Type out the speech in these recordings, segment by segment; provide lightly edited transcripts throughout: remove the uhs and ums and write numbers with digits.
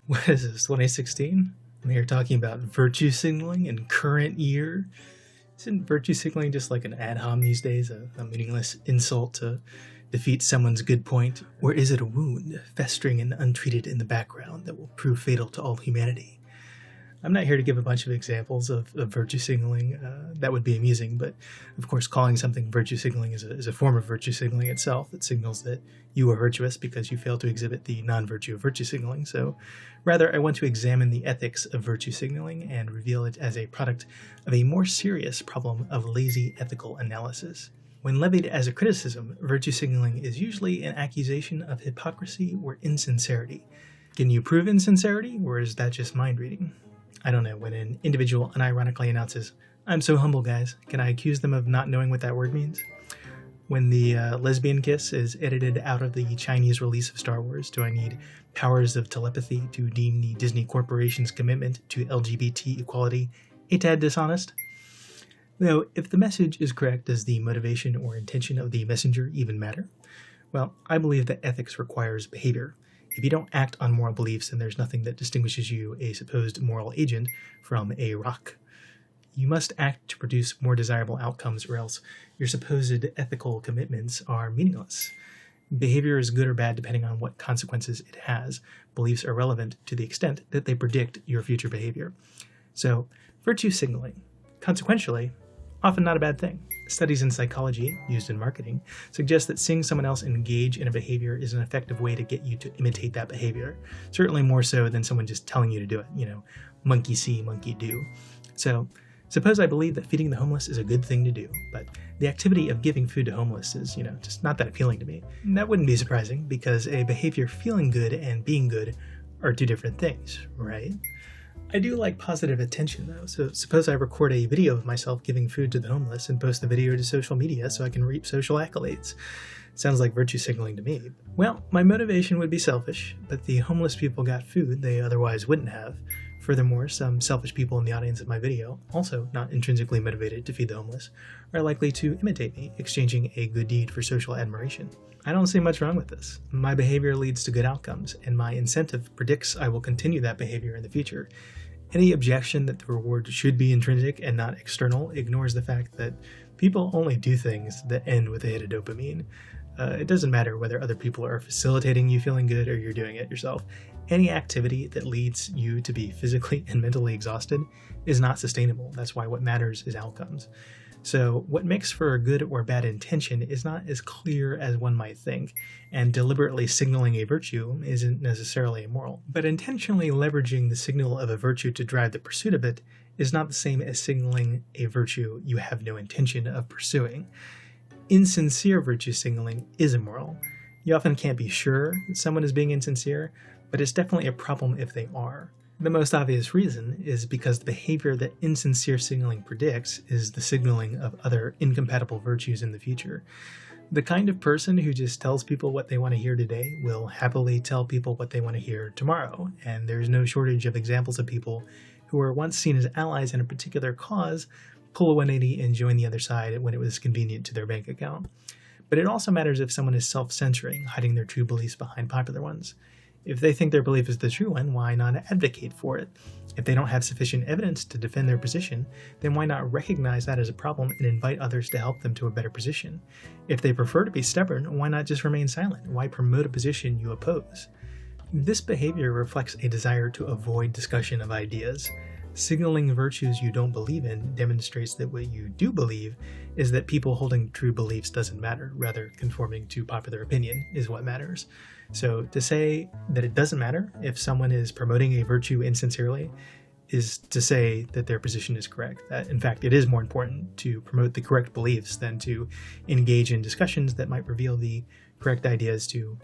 What is this, 2016? I'm here talking about virtue signaling in current year. Isn't virtue signaling just like an ad hom these days, a meaningless insult to defeat someone's good point? Or is it a wound, festering and untreated in the background, that will prove fatal to all humanity? I'm not here to give a bunch of examples of virtue signaling. That would be amusing, but of course calling something virtue signaling is a form of virtue signaling itself. It signals that you are virtuous because you fail to exhibit the non-virtue of virtue signaling. So rather, I want to examine the ethics of virtue signaling and reveal it as a product of a more serious problem of lazy ethical analysis. When levied as a criticism, virtue signaling is usually an accusation of hypocrisy or insincerity. Can you prove insincerity, or is that just mind reading? I don't know, when an individual unironically announces, "I'm so humble, guys," can I accuse them of not knowing what that word means? When the lesbian kiss is edited out of the Chinese release of Star Wars, do I need powers of telepathy to deem the Disney Corporation's commitment to LGBT equality a tad dishonest? Though, if the message is correct, does the motivation or intention of the messenger even matter? Well, I believe that ethics requires behavior. If you don't act on moral beliefs, then there's nothing that distinguishes you, a supposed moral agent, from a rock. You must act to produce more desirable outcomes, or else your supposed ethical commitments are meaningless. Behavior is good or bad depending on what consequences it has. Beliefs are relevant to the extent that they predict your future behavior. So, virtue signaling, consequentially, often not a bad thing. Studies in psychology, used in marketing, suggest that seeing someone else engage in a behavior is an effective way to get you to imitate that behavior. Certainly more so than someone just telling you to do it, monkey see, monkey do. So, suppose I believe that feeding the homeless is a good thing to do, but the activity of giving food to homeless is, just not that appealing to me. And that wouldn't be surprising, because a behavior feeling good and being good are two different things, right? I do like positive attention, though, so suppose I record a video of myself giving food to the homeless and post the video to social media so I can reap social accolades. Sounds like virtue signaling to me. Well, my motivation would be selfish, but the homeless people got food they otherwise wouldn't have. Furthermore, some selfish people in the audience of my video, also not intrinsically motivated to feed the homeless, are likely to imitate me, exchanging a good deed for social admiration. I don't see much wrong with this. My behavior leads to good outcomes, and my incentive predicts I will continue that behavior in the future. Any objection that the reward should be intrinsic and not external ignores the fact that people only do things that end with a hit of dopamine. It doesn't matter whether other people are facilitating you feeling good or you're doing it yourself. Any activity that leads you to be physically and mentally exhausted is not sustainable. That's why what matters is outcomes. So what makes for a good or bad intention is not as clear as one might think, and deliberately signaling a virtue isn't necessarily immoral. But intentionally leveraging the signal of a virtue to drive the pursuit of it is not the same as signaling a virtue you have no intention of pursuing. Insincere virtue signaling is immoral. You often can't be sure that someone is being insincere, but it's definitely a problem if they are. The most obvious reason is because the behavior that insincere signaling predicts is the signaling of other incompatible virtues in the future. The kind of person who just tells people what they want to hear today will happily tell people what they want to hear tomorrow, and there's no shortage of examples of people who were once seen as allies in a particular cause pull a 180 and join the other side when it was convenient to their bank account. But it also matters if someone is self-censoring, hiding their true beliefs behind popular ones. If they think their belief is the true one, why not advocate for it? If they don't have sufficient evidence to defend their position, then why not recognize that as a problem and invite others to help them to a better position? If they prefer to be stubborn, why not just remain silent? Why promote a position you oppose? This behavior reflects a desire to avoid discussion of ideas. Signaling virtues you don't believe in demonstrates that what you do believe is that people holding true beliefs doesn't matter, rather conforming to popular opinion is what matters. So to say that it doesn't matter if someone is promoting a virtue insincerely is to say that their position is correct. That, in fact, it is more important to promote the correct beliefs than to engage in discussions that might reveal the correct ideas to,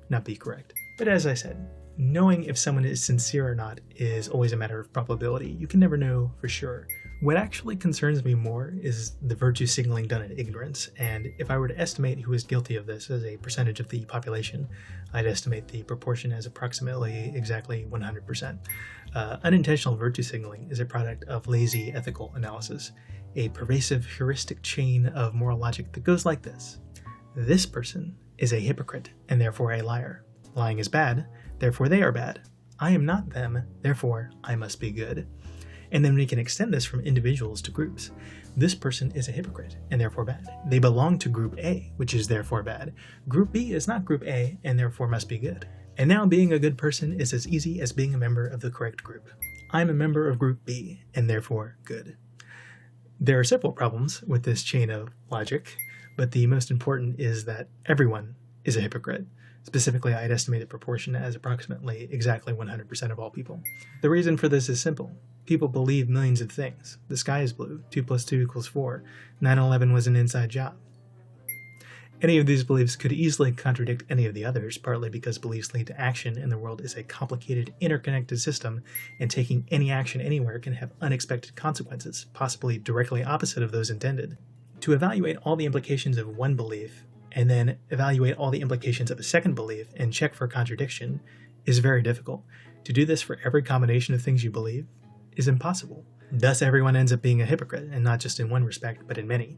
not be correct. But as I said, knowing if someone is sincere or not is always a matter of probability. You can never know for sure. What actually concerns me more is the virtue signaling done in ignorance, and if I were to estimate who is guilty of this as a percentage of the population, I'd estimate the proportion as approximately exactly 100%. Unintentional virtue signaling is a product of lazy ethical analysis, a pervasive heuristic chain of moral logic that goes like this. This person is a hypocrite and therefore a liar. Lying is bad, therefore they are bad. I am not them, therefore I must be good. And then we can extend this from individuals to groups. This person is a hypocrite and therefore bad. They belong to group A, which is therefore bad. Group B is not group A and therefore must be good. And now being a good person is as easy as being a member of the correct group. I'm a member of group B and therefore good. There are several problems with this chain of logic, but the most important is that everyone is a hypocrite. Specifically, I'd estimate the proportion as approximately exactly 100% of all people. The reason for this is simple. People believe millions of things. The sky is blue, 2 + 2 = 4, 9/11 was an inside job. Any of these beliefs could easily contradict any of the others, partly because beliefs lead to action and the world is a complicated, interconnected system, and taking any action anywhere can have unexpected consequences, possibly directly opposite of those intended. To evaluate all the implications of one belief, and then evaluate all the implications of a second belief and check for contradiction is very difficult. To do this for every combination of things you believe is impossible. Thus, everyone ends up being a hypocrite, and not just in one respect, but in many.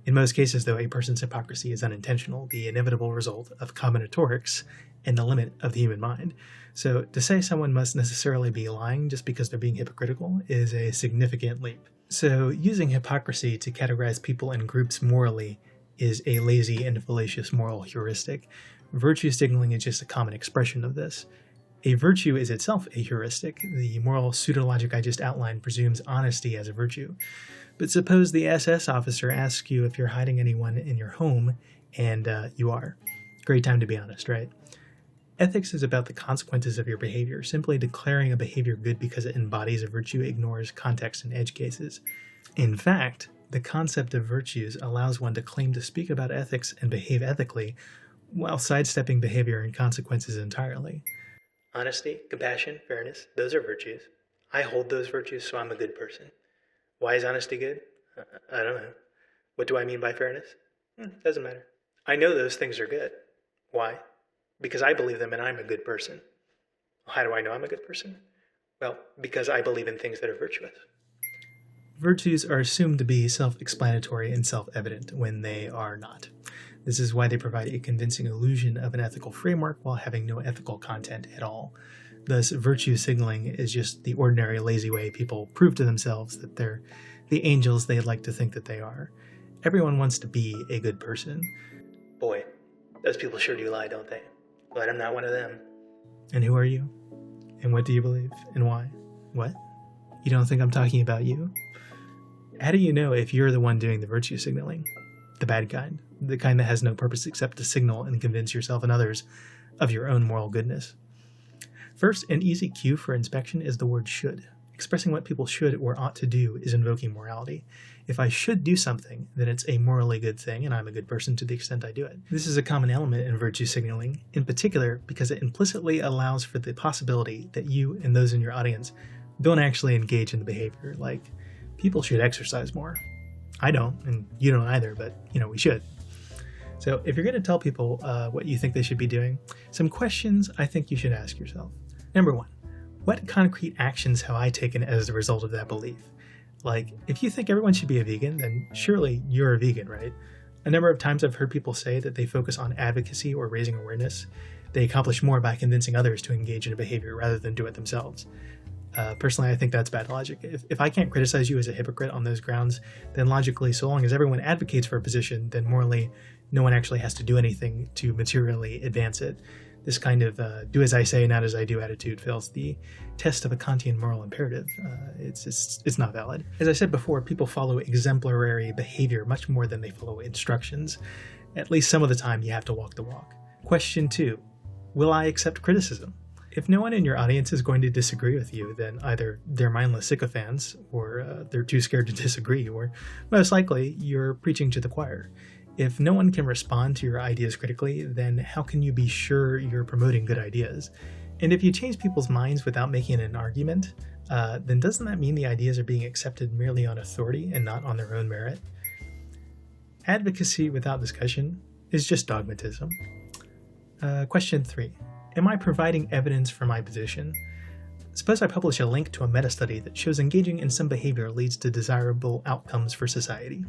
In most cases, though, a person's hypocrisy is unintentional, the inevitable result of combinatorics and the limit of the human mind. So to say someone must necessarily be lying just because they're being hypocritical is a significant leap. So using hypocrisy to categorize people in groups morally is a lazy and fallacious moral heuristic. Virtue signaling is just a common expression of this. A virtue is itself a heuristic. The moral pseudologic I just outlined presumes honesty as a virtue. But suppose the SS officer asks you if you're hiding anyone in your home, and you are. Great time to be honest, right? Ethics is about the consequences of your behavior. Simply declaring a behavior good because it embodies a virtue ignores context and edge cases. In fact, the concept of virtues allows one to claim to speak about ethics and behave ethically while sidestepping behavior and consequences entirely. Honesty, compassion, fairness, those are virtues. I hold those virtues, so I'm a good person. Why is honesty good? I don't know. What do I mean by fairness? Doesn't matter. I know those things are good. Why? Because I believe them and I'm a good person. How do I know I'm a good person? Well, because I believe in things that are virtuous. Virtues are assumed to be self-explanatory and self-evident when they are not. This is why they provide a convincing illusion of an ethical framework while having no ethical content at all. Thus, virtue signaling is just the ordinary lazy way people prove to themselves that they're the angels they'd like to think that they are. Everyone wants to be a good person. Boy, those people sure do lie, don't they? But I'm not one of them. And who are you? And what do you believe? And why? What? You don't think I'm talking about you? How do you know if you're the one doing the virtue signaling? The bad kind. The kind that has no purpose except to signal and convince yourself and others of your own moral goodness. First, an easy cue for inspection is the word should. Expressing what people should or ought to do is invoking morality. If I should do something, then it's a morally good thing, and I'm a good person to the extent I do it. This is a common element in virtue signaling, in particular because it implicitly allows for the possibility that you and those in your audience don't actually engage in the behavior. Like, people should exercise more. I don't, and you don't either, but, we should. So if you're going to tell people what you think they should be doing, some questions I think you should ask yourself. Number 1, what concrete actions have I taken as a result of that belief? Like, if you think everyone should be a vegan, then surely you're a vegan, right? A number of times I've heard people say that they focus on advocacy or raising awareness. They accomplish more by convincing others to engage in a behavior rather than do it themselves. Personally, I think that's bad logic. If I can't criticize you as a hypocrite on those grounds, then logically, so long as everyone advocates for a position, then morally, no one actually has to do anything to materially advance it. This kind of do as I say, not as I do attitude fails the test of a Kantian moral imperative. It's not valid. As I said before, people follow exemplary behavior much more than they follow instructions. At least some of the time, you have to walk the walk. Question 2, will I accept criticism? If no one in your audience is going to disagree with you, then either they're mindless sycophants, or they're too scared to disagree, or most likely you're preaching to the choir. If no one can respond to your ideas critically, then how can you be sure you're promoting good ideas? And if you change people's minds without making an argument, then doesn't that mean the ideas are being accepted merely on authority and not on their own merit? Advocacy without discussion is just dogmatism. Question 3. Am I providing evidence for my position? Suppose I publish a link to a meta-study that shows engaging in some behavior leads to desirable outcomes for society.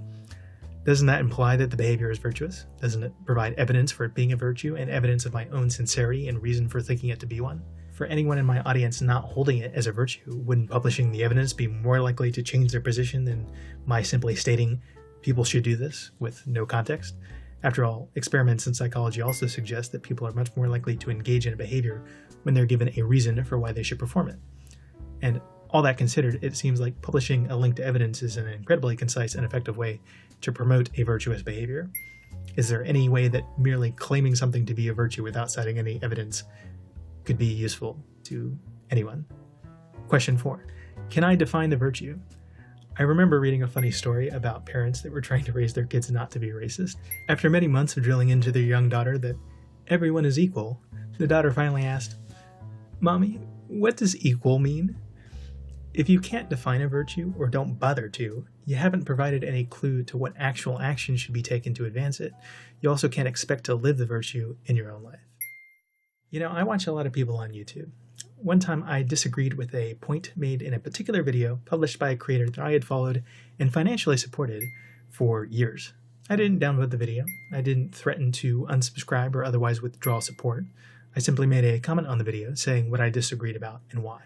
Doesn't that imply that the behavior is virtuous? Doesn't it provide evidence for it being a virtue and evidence of my own sincerity and reason for thinking it to be one? For anyone in my audience not holding it as a virtue, wouldn't publishing the evidence be more likely to change their position than my simply stating people should do this with no context? After all, experiments in psychology also suggest that people are much more likely to engage in a behavior when they're given a reason for why they should perform it. And all that considered, it seems like publishing a link to evidence is an incredibly concise and effective way to promote a virtuous behavior. Is there any way that merely claiming something to be a virtue without citing any evidence could be useful to anyone? Question 4. Can I define the virtue? I remember reading a funny story about parents that were trying to raise their kids not to be racist. After many months of drilling into their young daughter that everyone is equal, the daughter finally asked, "Mommy, what does equal mean?" If you can't define a virtue, or don't bother to, you haven't provided any clue to what actual action should be taken to advance it. You also can't expect to live the virtue in your own life. You know, I watch a lot of people on YouTube. One time I disagreed with a point made in a particular video published by a creator that I had followed and financially supported for years. I didn't downvote the video. I didn't threaten to unsubscribe or otherwise withdraw support. I simply made a comment on the video saying what I disagreed about and why.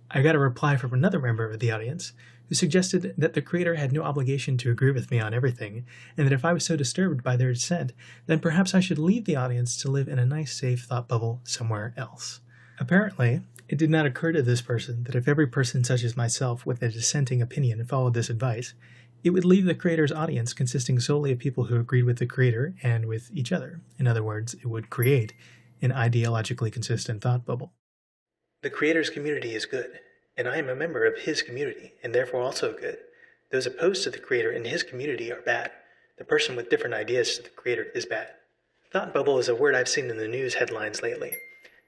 I got a reply from another member of the audience who suggested that the creator had no obligation to agree with me on everything, and that if I was so disturbed by their dissent, then perhaps I should leave the audience to live in a nice, safe thought bubble somewhere else. Apparently, it did not occur to this person that if every person such as myself with a dissenting opinion followed this advice, it would leave the creator's audience consisting solely of people who agreed with the creator and with each other. In other words, it would create an ideologically consistent thought bubble. The creator's community is good, and I am a member of his community, and therefore also good. Those opposed to the creator in his community are bad. The person with different ideas to the creator is bad. Thought bubble is a word I've seen in the news headlines lately.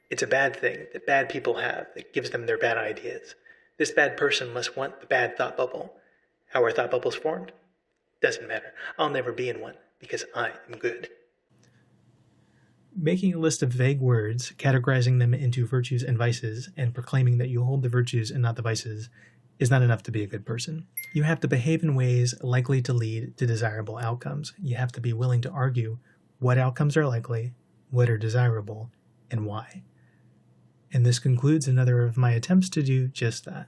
It's a bad thing that bad people have that gives them their bad ideas. This bad person must want the bad thought bubble. How are thought bubbles formed? Doesn't matter. I'll never be in one because I am good. Making a list of vague words, categorizing them into virtues and vices, and proclaiming that you hold the virtues and not the vices is not enough to be a good person. You have to behave in ways likely to lead to desirable outcomes. You have to be willing to argue what outcomes are likely, what are desirable, and why. And this concludes another of my attempts to do just that.